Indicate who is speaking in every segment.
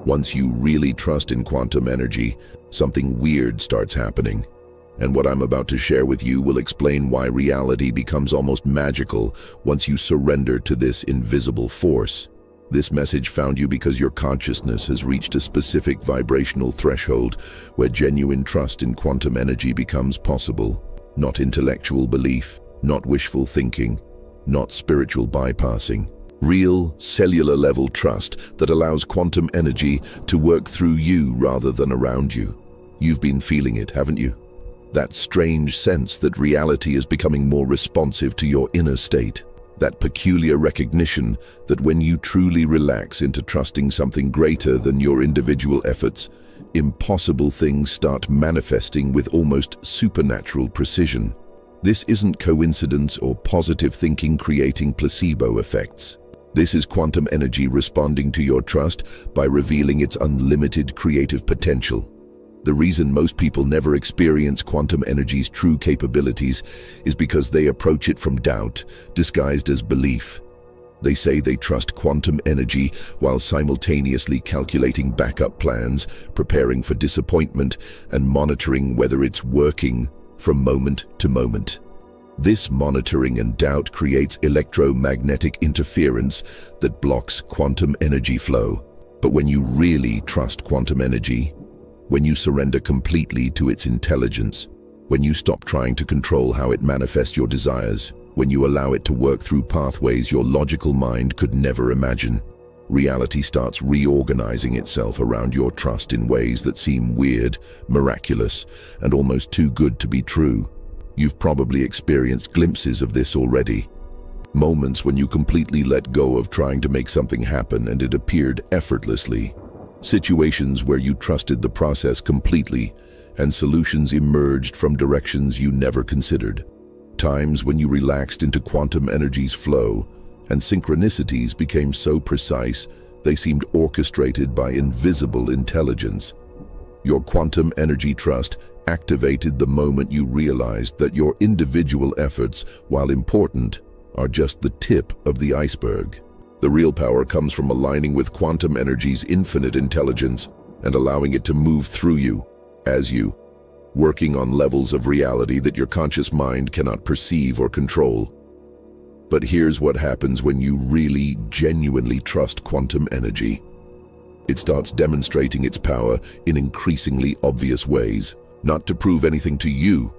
Speaker 1: Once you really trust in quantum energy, something weird starts happening. And what I'm about to share with you will explain why reality becomes almost magical once you surrender to this invisible force. This message found you because your consciousness has reached a specific vibrational threshold where genuine trust in quantum energy becomes possible. Not intellectual belief, not wishful thinking, not spiritual bypassing. Real, cellular-level trust that allows quantum energy to work through you rather than around you. You've been feeling it, haven't you? That strange sense that reality is becoming more responsive to your inner state. That peculiar recognition that when you truly relax into trusting something greater than your individual efforts, impossible things start manifesting with almost supernatural precision. This isn't coincidence or positive thinking creating placebo effects. This is quantum energy responding to your trust by revealing its unlimited creative potential. The reason most people never experience quantum energy's true capabilities is because they approach it from doubt, disguised as belief. They say they trust quantum energy while simultaneously calculating backup plans, preparing for disappointment, and monitoring whether it's working from moment to moment. This monitoring and doubt creates electromagnetic interference that blocks quantum energy flow. But when you really trust quantum energy, when you surrender completely to its intelligence, when you stop trying to control how it manifests your desires, when you allow it to work through pathways your logical mind could never imagine, reality starts reorganizing itself around your trust in ways that seem weird, miraculous, and almost too good to be true. You've probably experienced glimpses of this already. Moments when you completely let go of trying to make something happen and it appeared effortlessly. Situations where you trusted the process completely and solutions emerged from directions you never considered. Times when you relaxed into quantum energy's flow and synchronicities became so precise they seemed orchestrated by invisible intelligence. Your quantum energy trust activated the moment you realized that your individual efforts, while important, are just the tip of the iceberg. The real power comes from aligning with quantum energy's infinite intelligence and allowing it to move through you, as you, working on levels of reality that your conscious mind cannot perceive or control. But here's what happens when you really, genuinely trust quantum energy. It starts demonstrating its power in increasingly obvious ways, not to prove anything to you,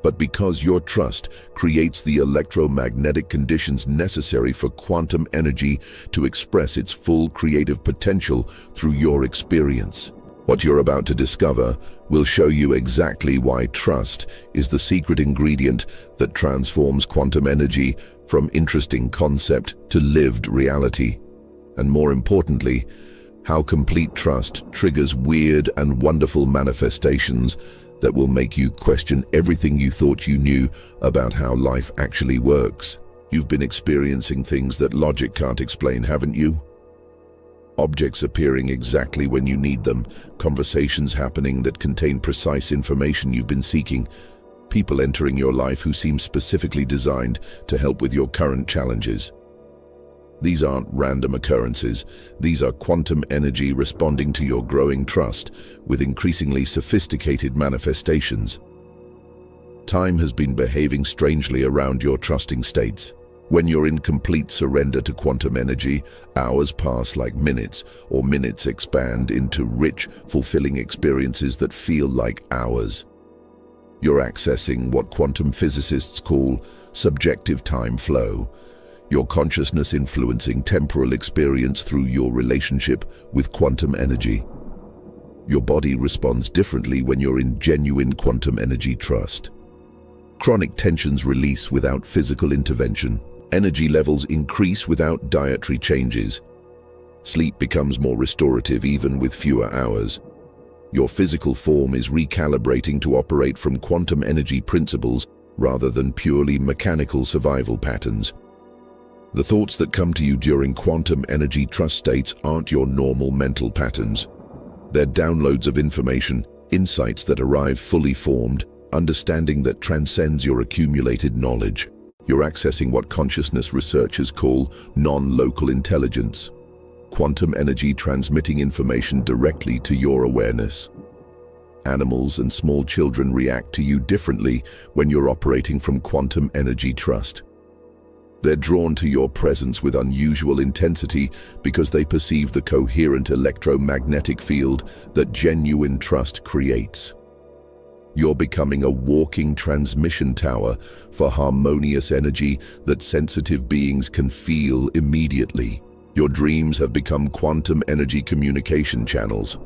Speaker 1: but because your trust creates the electromagnetic conditions necessary for quantum energy to express its full creative potential through your experience. What you're about to discover will show you exactly why trust is the secret ingredient that transforms quantum energy from interesting concept to lived reality. And more importantly, how complete trust triggers weird and wonderful manifestations that will make you question everything you thought you knew about how life actually works. You've been experiencing things that logic can't explain, haven't you? Objects appearing exactly when you need them, conversations happening that contain precise information you've been seeking, people entering your life who seem specifically designed to help with your current challenges. These aren't random occurrences. These are quantum energy responding to your growing trust with increasingly sophisticated manifestations. Time has been behaving strangely around your trusting states. When you're in complete surrender to quantum energy, hours pass like minutes, or minutes expand into rich, fulfilling experiences that feel like hours. You're accessing what quantum physicists call subjective time flow, your consciousness influencing temporal experience through your relationship with quantum energy. Your body responds differently when you're in genuine quantum energy trust. Chronic tensions release without physical intervention. Energy levels increase without dietary changes. Sleep becomes more restorative even with fewer hours. Your physical form is recalibrating to operate from quantum energy principles rather than purely mechanical survival patterns. The thoughts that come to you during quantum energy trust states aren't your normal mental patterns. They're downloads of information, insights that arrive fully formed, understanding that transcends your accumulated knowledge. You're accessing what consciousness researchers call non-local intelligence. quantum energy transmitting information directly to your awareness. Animals and small children react to you differently when you're operating from quantum energy trust. They're drawn to your presence with unusual intensity because they perceive the coherent electromagnetic field that genuine trust creates. You're becoming a walking transmission tower for harmonious energy that sensitive beings can feel immediately. Your dreams have become quantum energy communication channels.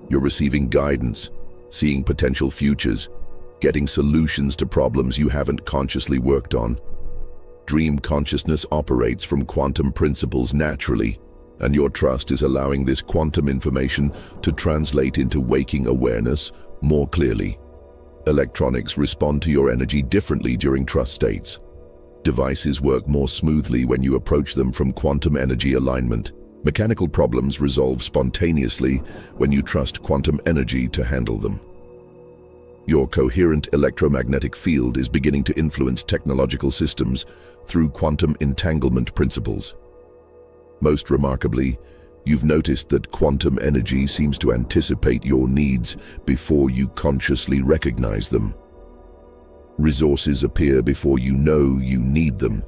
Speaker 1: You're receiving guidance, seeing potential futures, getting solutions to problems you haven't consciously worked on. Dream consciousness operates from quantum principles naturally, and your trust is allowing this quantum information to translate into waking awareness more clearly. Electronics respond to your energy differently during trust states. Devices work more smoothly when you approach them from quantum energy alignment. Mechanical problems resolve spontaneously when you trust quantum energy to handle them. Your coherent electromagnetic field is beginning to influence technological systems through quantum entanglement principles. Most remarkably, you've noticed that quantum energy seems to anticipate your needs before you consciously recognize them. Resources appear before you know you need them.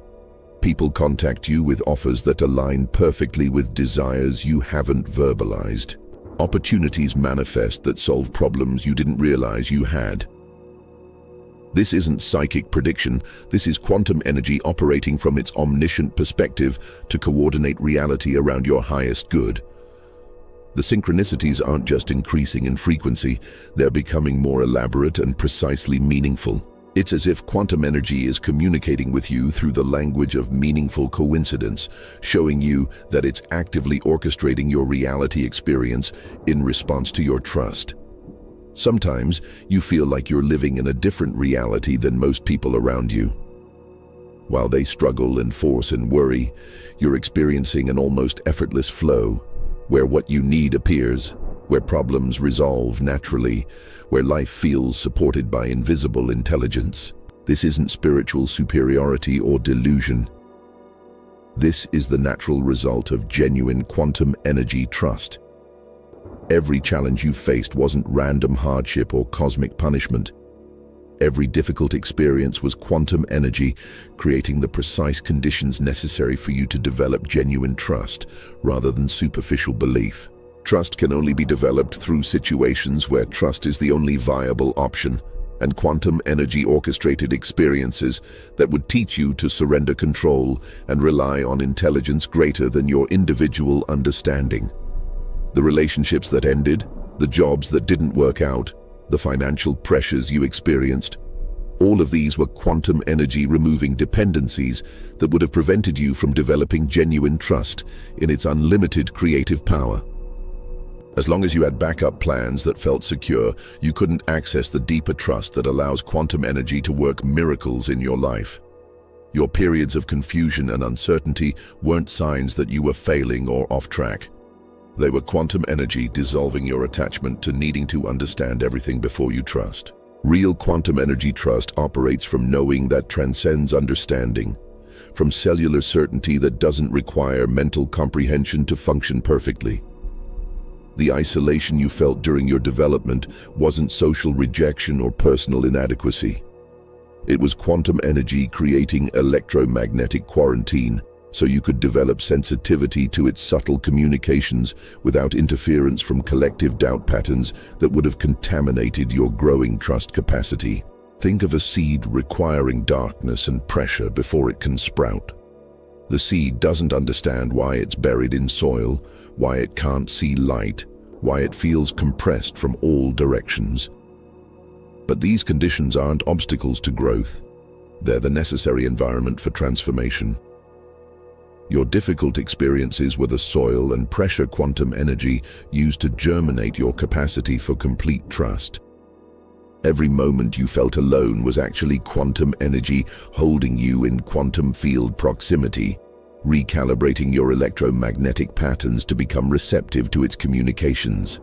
Speaker 1: People contact you with offers that align perfectly with desires you haven't verbalized. Opportunities manifest that solve problems you didn't realize you had. This isn't psychic prediction, this is quantum energy operating from its omniscient perspective to coordinate reality around your highest good. The synchronicities aren't just increasing in frequency, they're becoming more elaborate and precisely meaningful. It's as if quantum energy is communicating with you through the language of meaningful coincidence, showing you that it's actively orchestrating your reality experience in response to your trust. Sometimes you feel like you're living in a different reality than most people around you. While they struggle and force and worry, you're experiencing an almost effortless flow, where what you need appears, where problems resolve naturally, where life feels supported by invisible intelligence. This isn't spiritual superiority or delusion. This is the natural result of genuine quantum energy trust. Every challenge you faced wasn't random hardship or cosmic punishment. Every difficult experience was quantum energy, creating the precise conditions necessary for you to develop genuine trust, rather than superficial belief. Trust can only be developed through situations where trust is the only viable option, and quantum energy orchestrated experiences that would teach you to surrender control and rely on intelligence greater than your individual understanding. The relationships that ended, the jobs that didn't work out, the financial pressures you experienced, all of these were quantum energy removing dependencies that would have prevented you from developing genuine trust in its unlimited creative power. As long as you had backup plans that felt secure, you couldn't access the deeper trust that allows quantum energy to work miracles in your life. Your periods of confusion and uncertainty weren't signs that you were failing or off track. They were quantum energy dissolving your attachment to needing to understand everything before you trust. Real quantum energy trust operates from knowing that transcends understanding, from cellular certainty that doesn't require mental comprehension to function perfectly. The isolation you felt during your development wasn't social rejection or personal inadequacy. It was quantum energy creating electromagnetic quarantine, so you could develop sensitivity to its subtle communications without interference from collective doubt patterns that would have contaminated your growing trust capacity. Think of a seed requiring darkness and pressure before it can sprout. The seed doesn't understand why it's buried in soil, why it can't see light, why it feels compressed from all directions. But these conditions aren't obstacles to growth. They're the necessary environment for transformation. Your difficult experiences were the soil and pressure quantum energy used to germinate your capacity for complete trust. Every moment you felt alone was actually quantum energy holding you in quantum field proximity, recalibrating your electromagnetic patterns to become receptive to its communications.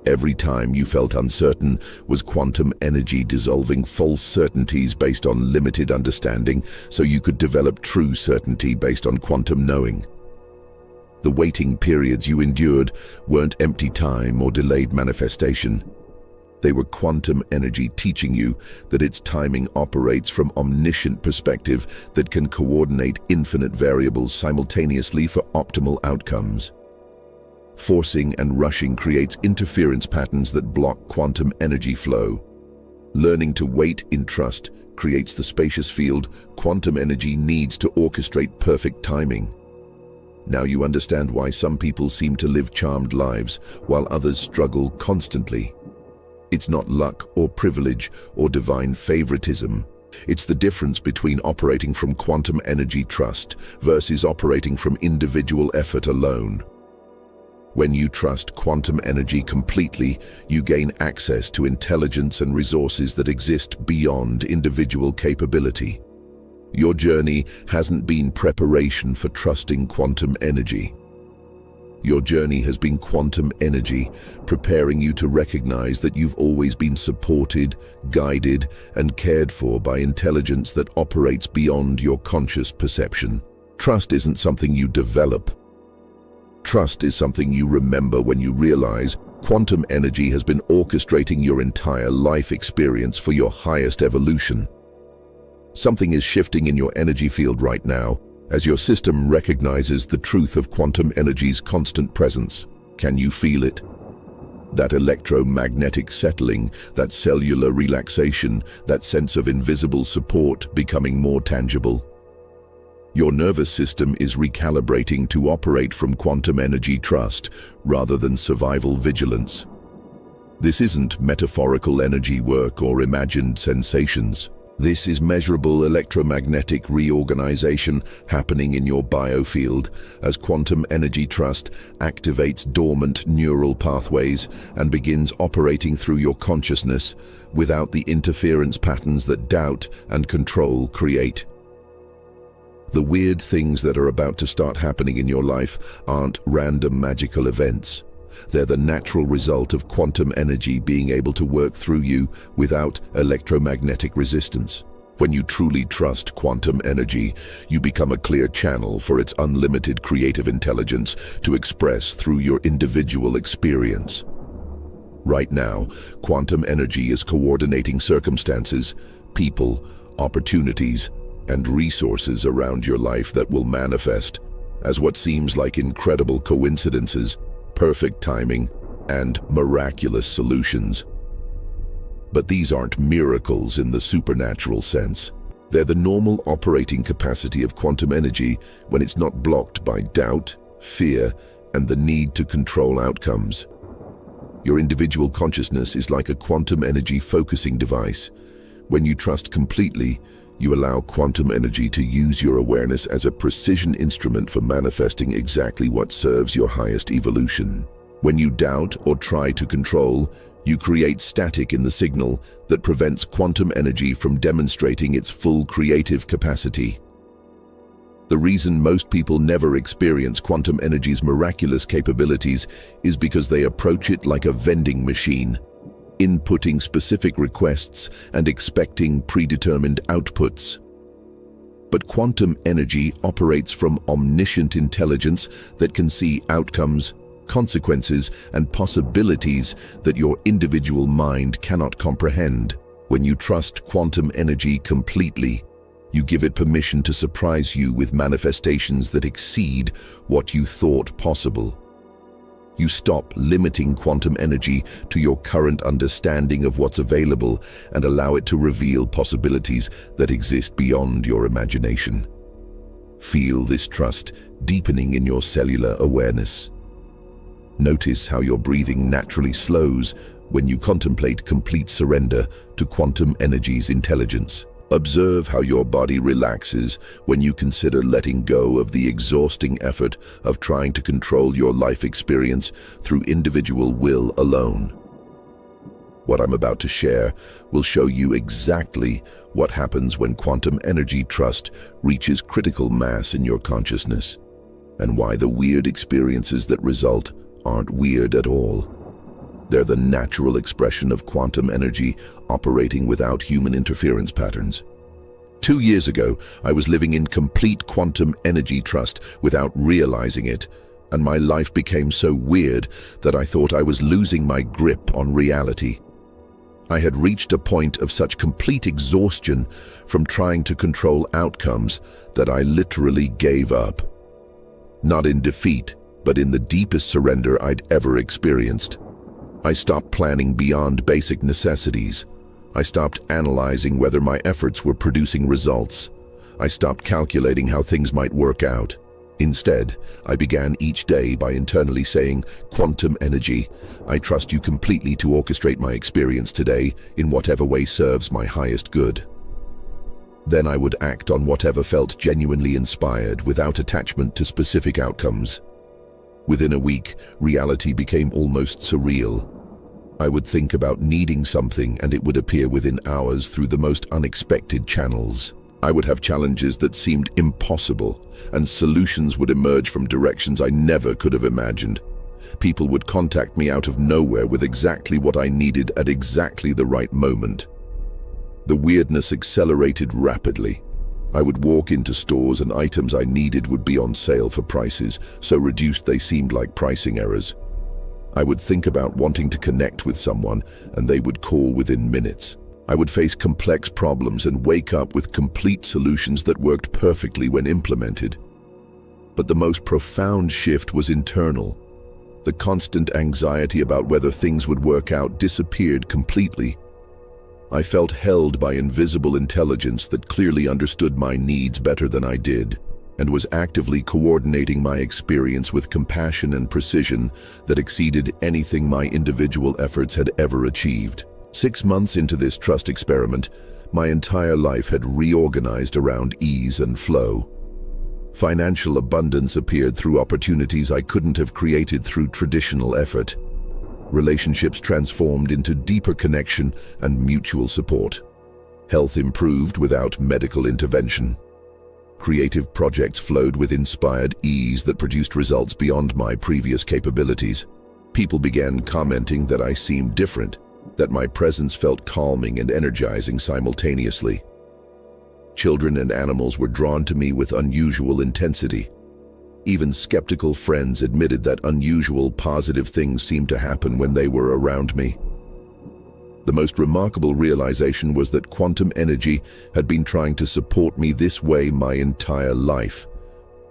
Speaker 1: Every time you felt uncertain was quantum energy dissolving false certainties based on limited understanding so you could develop true certainty based on quantum knowing. The waiting periods you endured weren't empty time or delayed manifestation. They were quantum energy teaching you that its timing operates from omniscient perspective that can coordinate infinite variables simultaneously for optimal outcomes. Forcing and rushing creates interference patterns that block quantum energy flow. Learning to wait in trust creates the spacious field quantum energy needs to orchestrate perfect timing. Now you understand why some people seem to live charmed lives while others struggle constantly. It's not luck or privilege or divine favoritism. It's the difference between operating from quantum energy trust versus operating from individual effort alone. When you trust quantum energy completely, you gain access to intelligence and resources that exist beyond individual capability. Your journey hasn't been preparation for trusting quantum energy. Your journey has been quantum energy, preparing you to recognize that you've always been supported, guided, and cared for by intelligence that operates beyond your conscious perception. Trust isn't something you develop. Trust is something you remember when you realize quantum energy has been orchestrating your entire life experience for your highest evolution. Something is shifting in your energy field right now, as your system recognizes the truth of quantum energy's constant presence. Can you feel it? That electromagnetic settling, that cellular relaxation, that sense of invisible support becoming more tangible. Your nervous system is recalibrating to operate from quantum energy trust rather than survival vigilance. This isn't metaphorical energy work or imagined sensations. This is measurable electromagnetic reorganization happening in your biofield as quantum energy trust activates dormant neural pathways and begins operating through your consciousness without the interference patterns that doubt and control create. The weird things that are about to start happening in your life aren't random magical events. They're the natural result of quantum energy being able to work through you without electromagnetic resistance. When you truly trust quantum energy, you become a clear channel for its unlimited creative intelligence to express through your individual experience. Right now, quantum energy is coordinating circumstances, people, opportunities, and resources around your life that will manifest as what seems like incredible coincidences, perfect timing, and miraculous solutions. But these aren't miracles in the supernatural sense. They're the normal operating capacity of quantum energy when it's not blocked by doubt, fear, and the need to control outcomes. Your individual consciousness is like a quantum energy focusing device. When you trust completely, you allow quantum energy to use your awareness as a precision instrument for manifesting exactly what serves your highest evolution. When you doubt or try to control, you create static in the signal that prevents quantum energy from demonstrating its full creative capacity. The reason most people never experience quantum energy's miraculous capabilities is because they approach it like a vending machine, inputting specific requests and expecting predetermined outputs. But quantum energy operates from omniscient intelligence that can see outcomes, consequences, and possibilities that your individual mind cannot comprehend. When you trust quantum energy completely, you give it permission to surprise you with manifestations that exceed what you thought possible. You stop limiting quantum energy to your current understanding of what's available and allow it to reveal possibilities that exist beyond your imagination. Feel this trust deepening in your cellular awareness. Notice how your breathing naturally slows when you contemplate complete surrender to quantum energy's intelligence. Observe how your body relaxes when you consider letting go of the exhausting effort of trying to control your life experience through individual will alone. What I'm about to share will show you exactly what happens when quantum energy trust reaches critical mass in your consciousness, and why the weird experiences that result aren't weird at all. They're the natural expression of quantum energy operating without human interference patterns. 2 years ago, I was living in complete quantum energy trust without realizing it, and my life became so weird that I thought I was losing my grip on reality. I had reached a point of such complete exhaustion from trying to control outcomes that I literally gave up. Not in defeat, but in the deepest surrender I'd ever experienced. I stopped planning beyond basic necessities. I stopped analyzing whether my efforts were producing results. I stopped calculating how things might work out. Instead, I began each day by internally saying, "Quantum energy, I trust you completely to orchestrate my experience today in whatever way serves my highest good." Then I would act on whatever felt genuinely inspired without attachment to specific outcomes. Within a week, reality became almost surreal. I would think about needing something and it would appear within hours through the most unexpected channels. I would have challenges that seemed impossible, and solutions would emerge from directions I never could have imagined. People would contact me out of nowhere with exactly what I needed at exactly the right moment. The weirdness accelerated rapidly. I would walk into stores and items I needed would be on sale for prices so reduced they seemed like pricing errors. I would think about wanting to connect with someone and they would call within minutes. I would face complex problems and wake up with complete solutions that worked perfectly when implemented. But the most profound shift was internal. The constant anxiety about whether things would work out disappeared completely. I felt held by invisible intelligence that clearly understood my needs better than I did, and was actively coordinating my experience with compassion and precision that exceeded anything my individual efforts had ever achieved. 6 months into this trust experiment, my entire life had reorganized around ease and flow. Financial abundance appeared through opportunities I couldn't have created through traditional effort. Relationships transformed into deeper connection and mutual support. Health improved without medical intervention. Creative projects flowed with inspired ease that produced results beyond my previous capabilities. People began commenting that I seemed different, that my presence felt calming and energizing simultaneously. Children and animals were drawn to me with unusual intensity. Even skeptical friends admitted that unusual positive things seemed to happen when they were around me. The most remarkable realization was that quantum energy had been trying to support me this way my entire life.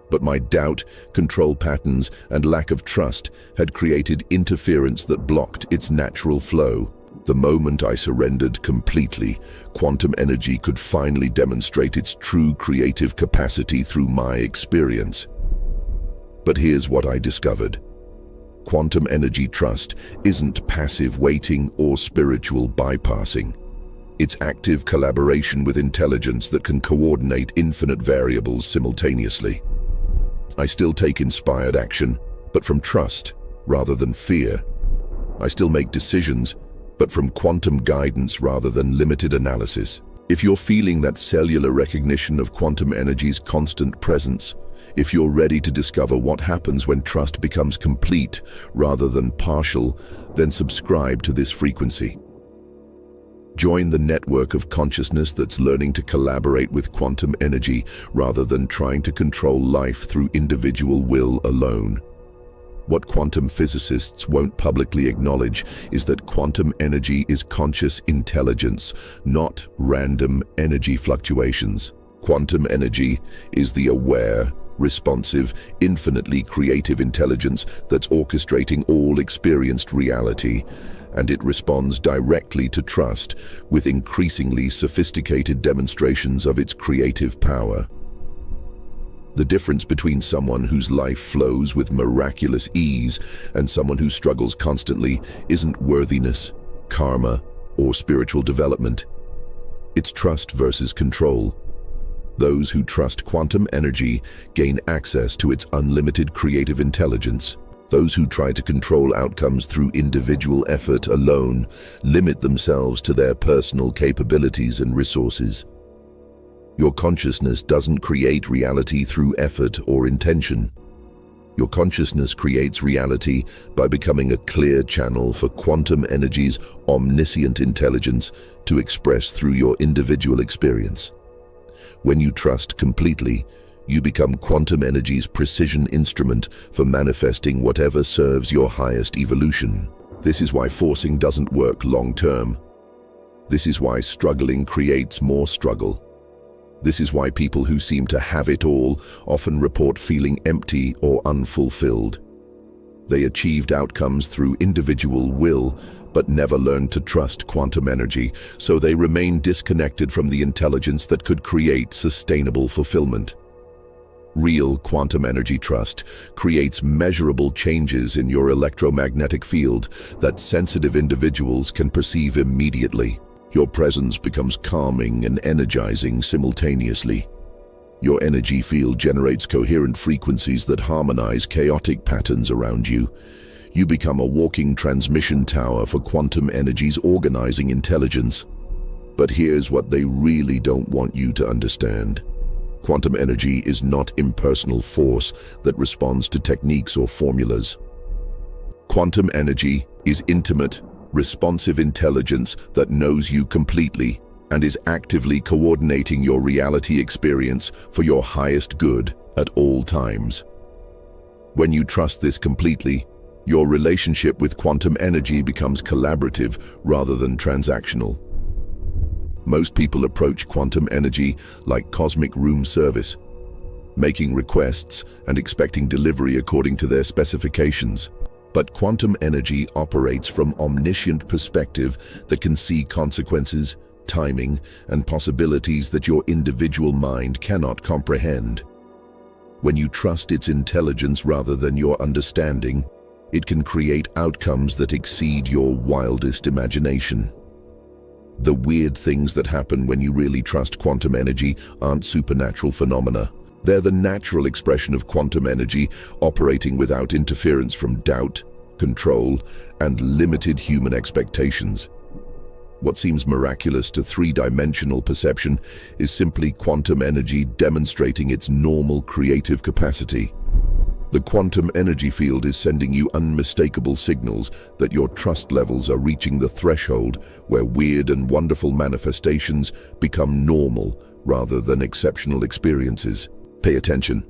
Speaker 1: But my doubt, control patterns, and lack of trust had created interference that blocked its natural flow. The moment I surrendered completely, quantum energy could finally demonstrate its true creative capacity through my experience. But here's what I discovered. Quantum energy trust isn't passive waiting or spiritual bypassing. It's active collaboration with intelligence that can coordinate infinite variables simultaneously. I still take inspired action, but from trust rather than fear. I still make decisions, but from quantum guidance rather than limited analysis. If you're feeling that cellular recognition of quantum energy's constant presence, if you're ready to discover what happens when trust becomes complete rather than partial, then subscribe to this frequency. Join the network of consciousness that's learning to collaborate with quantum energy rather than trying to control life through individual will alone. What quantum physicists won't publicly acknowledge is that quantum energy is conscious intelligence, not random energy fluctuations. Quantum energy is the aware, responsive, infinitely creative intelligence that's orchestrating all experienced reality, and it responds directly to trust with increasingly sophisticated demonstrations of its creative power. The difference between someone whose life flows with miraculous ease and someone who struggles constantly isn't worthiness, karma, or spiritual development. It's trust versus control. Those who trust quantum energy gain access to its unlimited creative intelligence. Those who try to control outcomes through individual effort alone limit themselves to their personal capabilities and resources. Your consciousness doesn't create reality through effort or intention. Your consciousness creates reality by becoming a clear channel for quantum energy's omniscient intelligence to express through your individual experience. When you trust completely, You become quantum energy's precision instrument for manifesting whatever serves your highest evolution. This is why forcing doesn't work long-term. This is why struggling creates more struggle. This is why people who seem to have it all often report feeling empty or unfulfilled. They achieved outcomes through individual will, but never learned to trust quantum energy, so they remain disconnected from the intelligence that could create sustainable fulfillment. Real quantum energy trust creates measurable changes in your electromagnetic field that sensitive individuals can perceive immediately. Your presence becomes calming and energizing simultaneously. Your energy field generates coherent frequencies that harmonize chaotic patterns around you. You become a walking transmission tower for quantum energy's organizing intelligence. But here's what they really don't want you to understand. Quantum energy is not impersonal force that responds to techniques or formulas. Quantum energy is intimate, responsive intelligence that knows you completely and is actively coordinating your reality experience for your highest good at all times. When you trust this completely, your relationship with quantum energy becomes collaborative rather than transactional. Most people approach quantum energy like cosmic room service, making requests and expecting delivery according to their specifications. But quantum energy operates from omniscient perspective that can see consequences, timing, and possibilities that your individual mind cannot comprehend. When you trust its intelligence rather than your understanding, it can create outcomes that exceed your wildest imagination. The weird things that happen when you really trust quantum energy aren't supernatural phenomena. They're the natural expression of quantum energy operating without interference from doubt, control, and limited human expectations. What seems miraculous to three-dimensional perception is simply quantum energy demonstrating its normal creative capacity. The quantum energy field is sending you unmistakable signals that your trust levels are reaching the threshold where weird and wonderful manifestations become normal rather than exceptional experiences. Pay attention.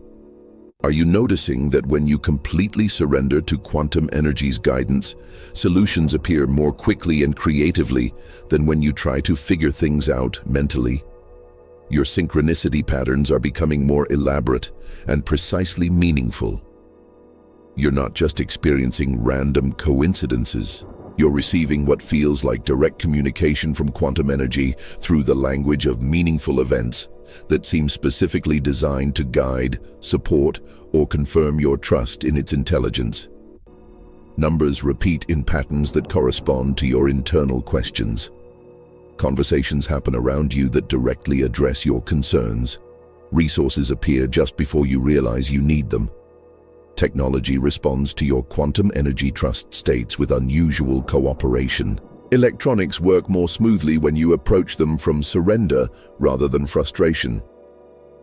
Speaker 1: Are you noticing that when you completely surrender to quantum energy's guidance, solutions appear more quickly and creatively than when you try to figure things out mentally? Your synchronicity patterns are becoming more elaborate and precisely meaningful. You're not just experiencing random coincidences. You're receiving what feels like direct communication from quantum energy through the language of meaningful events that seem specifically designed to guide, support, or confirm your trust in its intelligence. Numbers repeat in patterns that correspond to your internal questions. Conversations happen around you that directly address your concerns. Resources appear just before you realize you need them. Technology responds to your quantum energy trust states with unusual cooperation. Electronics work more smoothly when you approach them from surrender rather than frustration.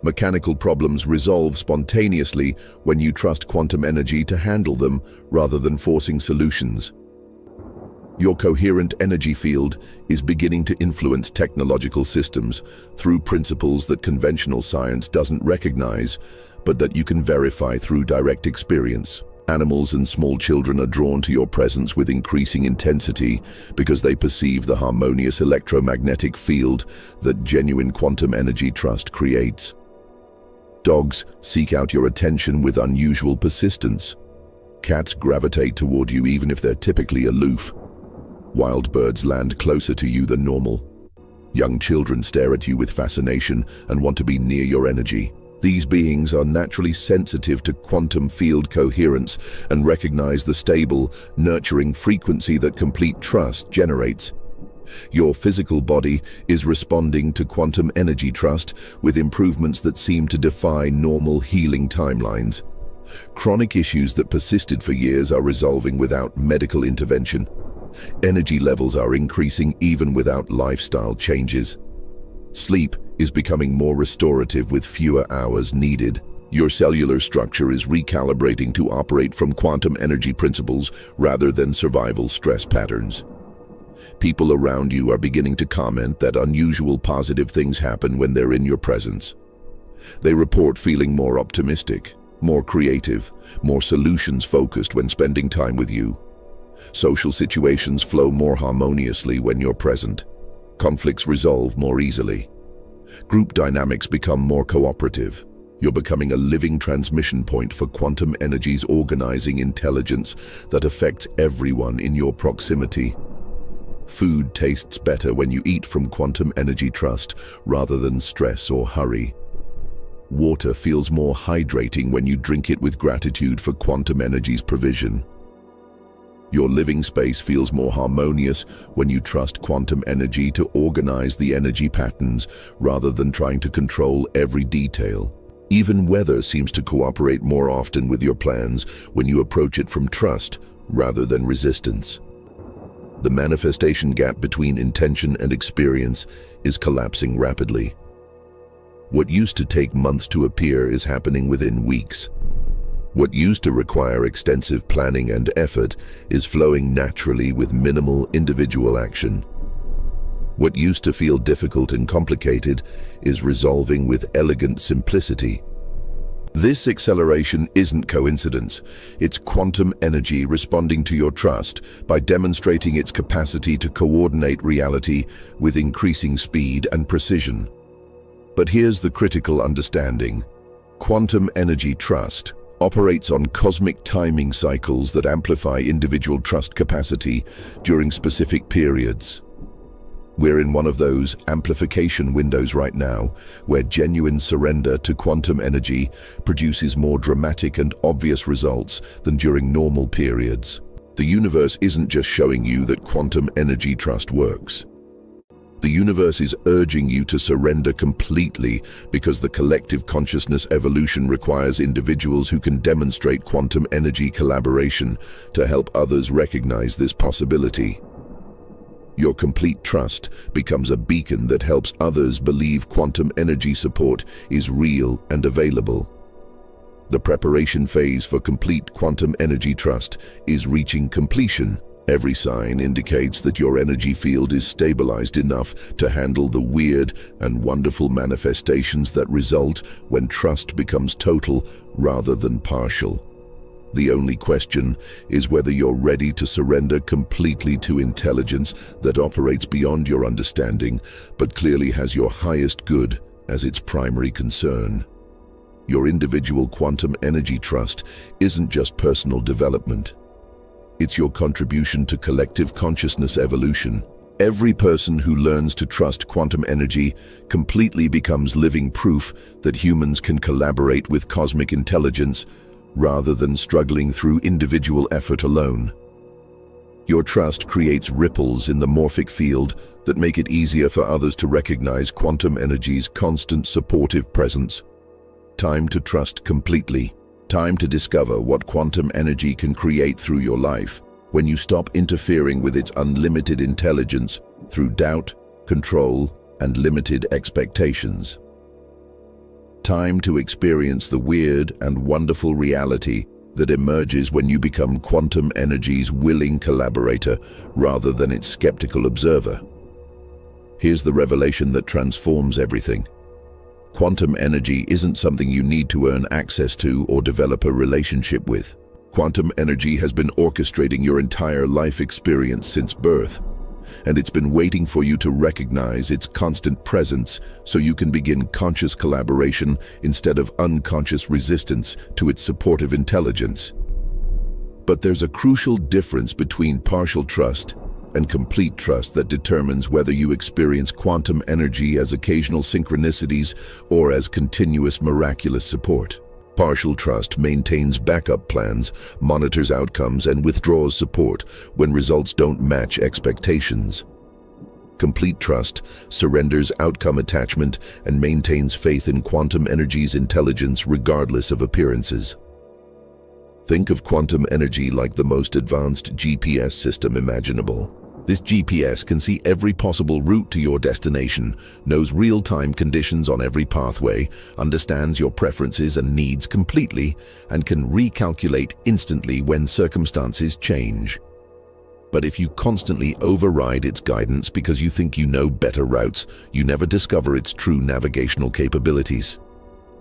Speaker 1: Mechanical problems resolve spontaneously when you trust quantum energy to handle them rather than forcing solutions. Your coherent energy field is beginning to influence technological systems through principles that conventional science doesn't recognize, but that you can verify through direct experience. Animals and small children are drawn to your presence with increasing intensity because they perceive the harmonious electromagnetic field that genuine quantum energy trust creates. Dogs seek out your attention with unusual persistence. Cats gravitate toward you even if they're typically aloof. Wild birds land closer to you than normal. Young children stare at you with fascination and want to be near your energy. These beings are naturally sensitive to quantum field coherence and recognize the stable, nurturing frequency that complete trust generates. Your physical body is responding to quantum energy trust with improvements that seem to defy normal healing timelines. Chronic issues that persisted for years are resolving without medical intervention. Energy levels are increasing even without lifestyle changes. Sleep is becoming more restorative with fewer hours needed. Your cellular structure is recalibrating to operate from quantum energy principles rather than survival stress patterns. People around you are beginning to comment that unusual positive things happen when they're in your presence. They report feeling more optimistic, more creative, more solutions-focused when spending time with you. Social situations flow more harmoniously when you're present. Conflicts resolve more easily. Group dynamics become more cooperative. You're becoming a living transmission point for quantum energy's organizing intelligence that affects everyone in your proximity. Food tastes better when you eat from quantum energy trust rather than stress or hurry. Water feels more hydrating when you drink it with gratitude for quantum energy's provision. Your living space feels more harmonious when you trust quantum energy to organize the energy patterns rather than trying to control every detail. Even weather seems to cooperate more often with your plans when you approach it from trust rather than resistance. The manifestation gap between intention and experience is collapsing rapidly. What used to take months to appear is happening within weeks. What used to require extensive planning and effort is flowing naturally with minimal individual action. What used to feel difficult and complicated is resolving with elegant simplicity. This acceleration isn't coincidence. It's quantum energy responding to your trust by demonstrating its capacity to coordinate reality with increasing speed and precision. But here's the critical understanding. Quantum energy trust operates on cosmic timing cycles that amplify individual trust capacity during specific periods. We're in one of those amplification windows right now, where genuine surrender to quantum energy produces more dramatic and obvious results than during normal periods. The universe isn't just showing you that quantum energy trust works. The universe is urging you to surrender completely because the collective consciousness evolution requires individuals who can demonstrate quantum energy collaboration to help others recognize this possibility. Your complete trust becomes a beacon that helps others believe quantum energy support is real and available. The preparation phase for complete quantum energy trust is reaching completion. Every sign indicates that your energy field is stabilized enough to handle the weird and wonderful manifestations that result when trust becomes total rather than partial. The only question is whether you're ready to surrender completely to intelligence that operates beyond your understanding, but clearly has your highest good as its primary concern. Your individual quantum energy trust isn't just personal development. It's your contribution to collective consciousness evolution. Every person who learns to trust quantum energy completely becomes living proof that humans can collaborate with cosmic intelligence rather than struggling through individual effort alone. Your trust creates ripples in the morphic field that make it easier for others to recognize quantum energy's constant supportive presence. Time to trust completely. Time to discover what quantum energy can create through your life when you stop interfering with its unlimited intelligence through doubt, control, and limited expectations. Time to experience the weird and wonderful reality that emerges when you become quantum energy's willing collaborator rather than its skeptical observer. Here's the revelation that transforms everything. Quantum energy isn't something you need to earn access to or develop a relationship with. Quantum energy has been orchestrating your entire life experience since birth, and it's been waiting for you to recognize its constant presence so you can begin conscious collaboration instead of unconscious resistance to its supportive intelligence. But there's a crucial difference between partial trust and complete trust that determines whether you experience quantum energy as occasional synchronicities or as continuous miraculous support. Partial trust maintains backup plans, monitors outcomes, and withdraws support when results don't match expectations. Complete trust surrenders outcome attachment and maintains faith in quantum energy's intelligence regardless of appearances. Think of quantum energy like the most advanced GPS system imaginable. This GPS can see every possible route to your destination, knows real-time conditions on every pathway, understands your preferences and needs completely, and can recalculate instantly when circumstances change. But if you constantly override its guidance because you think you know better routes, you never discover its true navigational capabilities.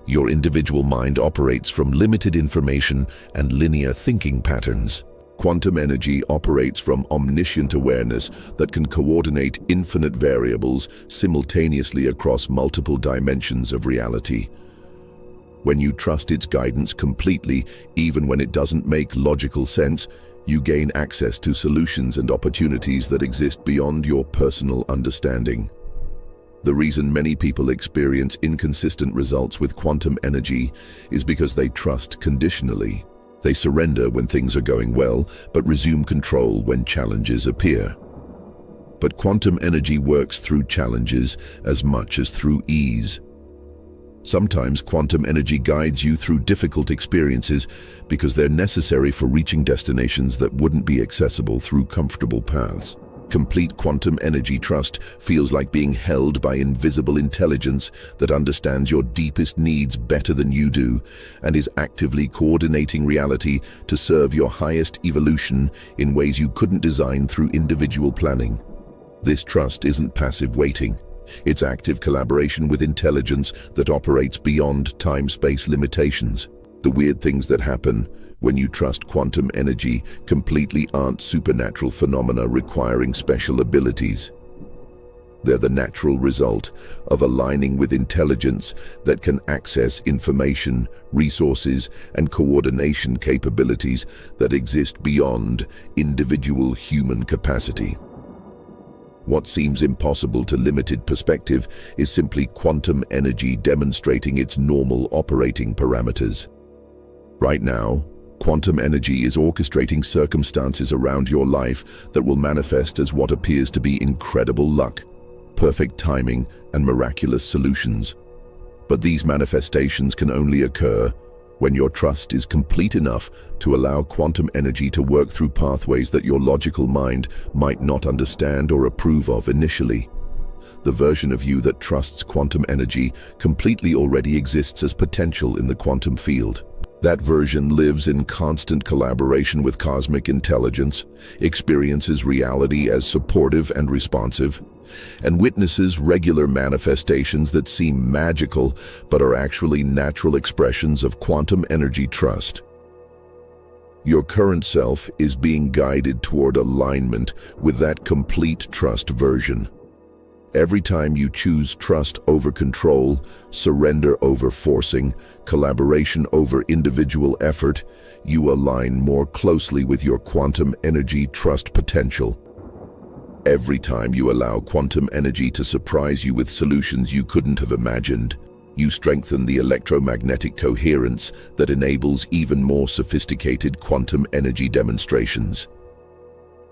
Speaker 1: Your individual mind operates from limited information and linear thinking patterns. Quantum energy operates from omniscient awareness that can coordinate infinite variables simultaneously across multiple dimensions of reality. When you trust its guidance completely, even when it doesn't make logical sense, you gain access to solutions and opportunities that exist beyond your personal understanding. The reason many people experience inconsistent results with quantum energy is because they trust conditionally. They surrender when things are going well, but resume control when challenges appear. But quantum energy works through challenges as much as through ease. Sometimes quantum energy guides you through difficult experiences because they're necessary for reaching destinations that wouldn't be accessible through comfortable paths. Complete quantum energy trust feels like being held by invisible intelligence that understands your deepest needs better than you do and is actively coordinating reality to serve your highest evolution in ways you couldn't design through individual planning. This trust isn't passive waiting. It's active collaboration with intelligence that operates beyond time-space limitations. The weird things that happen when you trust quantum energy completely aren't supernatural phenomena requiring special abilities. They're the natural result of aligning with intelligence that can access information, resources, and coordination capabilities that exist beyond individual human capacity. What seems impossible to limited perspective is simply quantum energy demonstrating its normal operating parameters. Right now, quantum energy is orchestrating circumstances around your life that will manifest as what appears to be incredible luck, perfect timing, and miraculous solutions. But these manifestations can only occur when your trust is complete enough to allow quantum energy to work through pathways that your logical mind might not understand or approve of initially. The version of you that trusts quantum energy completely already exists as potential in the quantum field. That version lives in constant collaboration with cosmic intelligence, experiences reality as supportive and responsive, and witnesses regular manifestations that seem magical but are actually natural expressions of quantum energy trust. Your current self is being guided toward alignment with that complete trust version. Every time you choose trust over control, surrender over forcing, collaboration over individual effort, you align more closely with your quantum energy trust potential. Every time you allow quantum energy to surprise you with solutions you couldn't have imagined, you strengthen the electromagnetic coherence that enables even more sophisticated quantum energy demonstrations.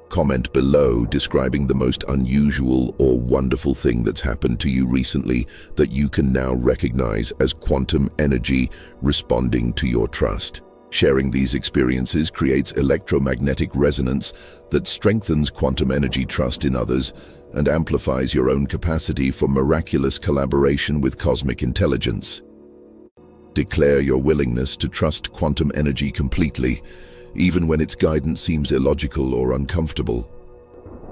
Speaker 1: Comment below describing the most unusual or wonderful thing that's happened to you recently that you can now recognize as quantum energy responding to your trust. Sharing these experiences creates electromagnetic resonance that strengthens quantum energy trust in others and amplifies your own capacity for miraculous collaboration with cosmic intelligence. Declare your willingness to trust quantum energy completely, even when its guidance seems illogical or uncomfortable.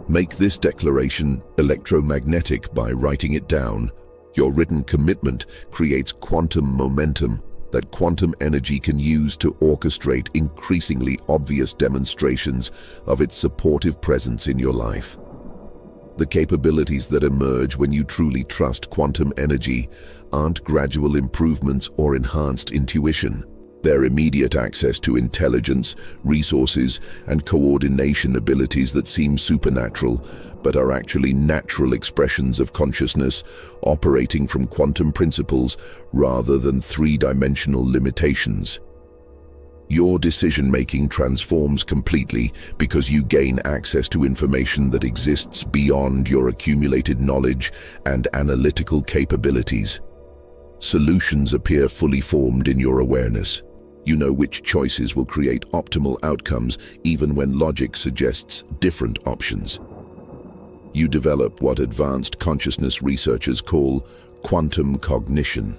Speaker 1: Make this declaration electromagnetic by writing it down. Your written commitment creates quantum momentum that quantum energy can use to orchestrate increasingly obvious demonstrations of its supportive presence in your life. The capabilities that emerge when you truly trust quantum energy aren't gradual improvements or enhanced intuition. They're immediate access to intelligence, resources, and coordination abilities that seem supernatural, but are actually natural expressions of consciousness operating from quantum principles rather than three-dimensional limitations. Your decision-making transforms completely because you gain access to information that exists beyond your accumulated knowledge and analytical capabilities. Solutions appear fully formed in your awareness. You know which choices will create optimal outcomes even when logic suggests different options. You develop what advanced consciousness researchers call quantum cognition,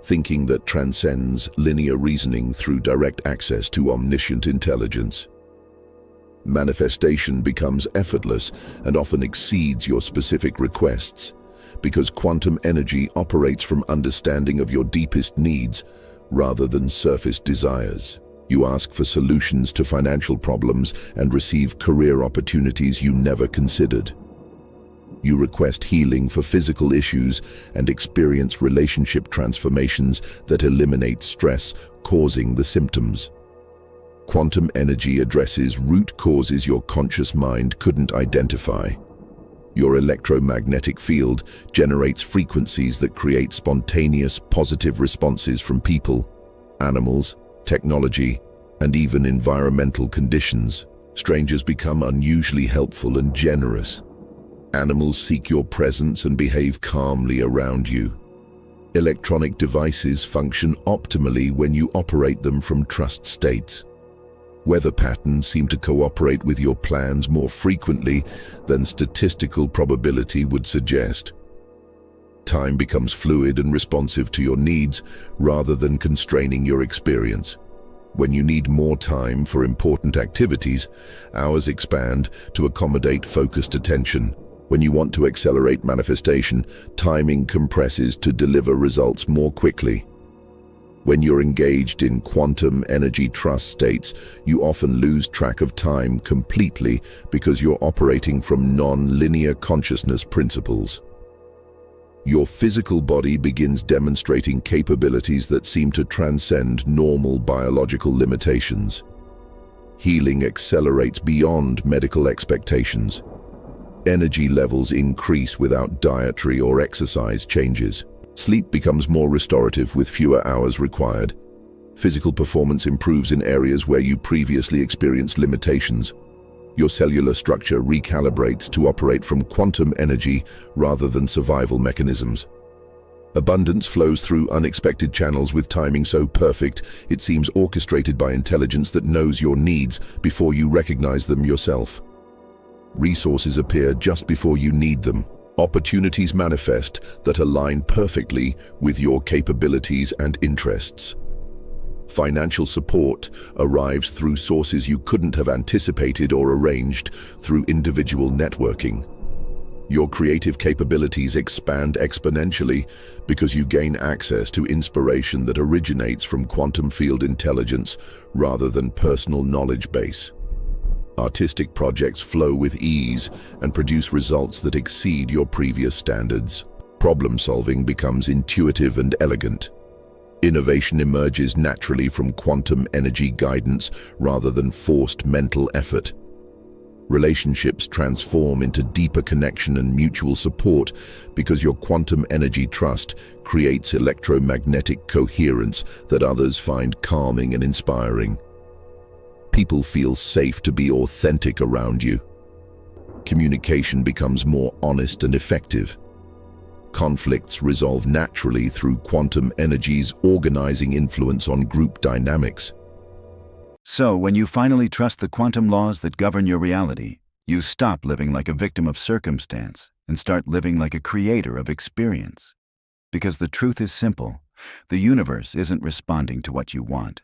Speaker 1: thinking that transcends linear reasoning through direct access to omniscient intelligence. Manifestation becomes effortless and often exceeds your specific requests, because quantum energy operates from understanding of your deepest needs rather than surface desires. You ask for solutions to financial problems and receive career opportunities you never considered. You request healing for physical issues and experience relationship transformations that eliminate stress causing the symptoms. Quantum energy addresses root causes your conscious mind couldn't identify. Your electromagnetic field generates frequencies that create spontaneous, positive responses from people, animals, technology, and even environmental conditions. Strangers become unusually helpful and generous. Animals seek your presence and behave calmly around you. Electronic devices function optimally when you operate them from trust states. Weather patterns seem to cooperate with your plans more frequently than statistical probability would suggest. Time becomes fluid and responsive to your needs rather than constraining your experience. When you need more time for important activities, hours expand to accommodate focused attention. When you want to accelerate manifestation, timing compresses to deliver results more quickly. When you're engaged in quantum energy trust states, you often lose track of time completely because you're operating from non-linear consciousness principles. Your physical body begins demonstrating capabilities that seem to transcend normal biological limitations. Healing accelerates beyond medical expectations. Energy levels increase without dietary or exercise changes. Sleep becomes more restorative with fewer hours required. Physical performance improves in areas where you previously experienced limitations. Your cellular structure recalibrates to operate from quantum energy rather than survival mechanisms. Abundance flows through unexpected channels with timing so perfect it seems orchestrated by intelligence that knows your needs before you recognize them yourself. Resources appear just before you need them. Opportunities manifest that align perfectly with your capabilities and interests. Financial support arrives through sources you couldn't have anticipated or arranged through individual networking. Your creative capabilities expand exponentially because you gain access to inspiration that originates from quantum field intelligence rather than personal knowledge base. Artistic projects flow with ease and produce results that exceed your previous standards. Problem solving becomes intuitive and elegant. Innovation emerges naturally from quantum energy guidance rather than forced mental effort. Relationships transform into deeper connection and mutual support because your quantum energy trust creates electromagnetic coherence that others find calming and inspiring. People feel safe to be authentic around you. Communication becomes more honest and effective. Conflicts resolve naturally through quantum energy's organizing influence on group dynamics.
Speaker 2: So, when you finally trust the quantum laws that govern your reality, you stop living like a victim of circumstance and start living like a creator of experience. Because the truth is simple, the universe isn't responding to what you want.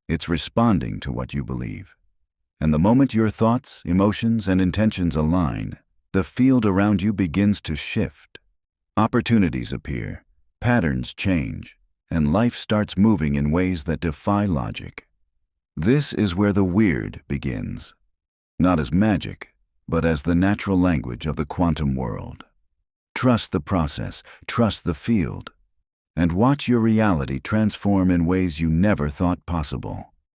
Speaker 2: It's responding to what you believe. And the moment your thoughts, emotions, and intentions align, the field around you begins to shift. Opportunities appear, patterns change, and life starts moving in ways that defy logic. This is where the weird begins. Not as magic, but as the natural language of the quantum world. Trust the process, trust the field, and watch your reality transform in ways you never thought possible.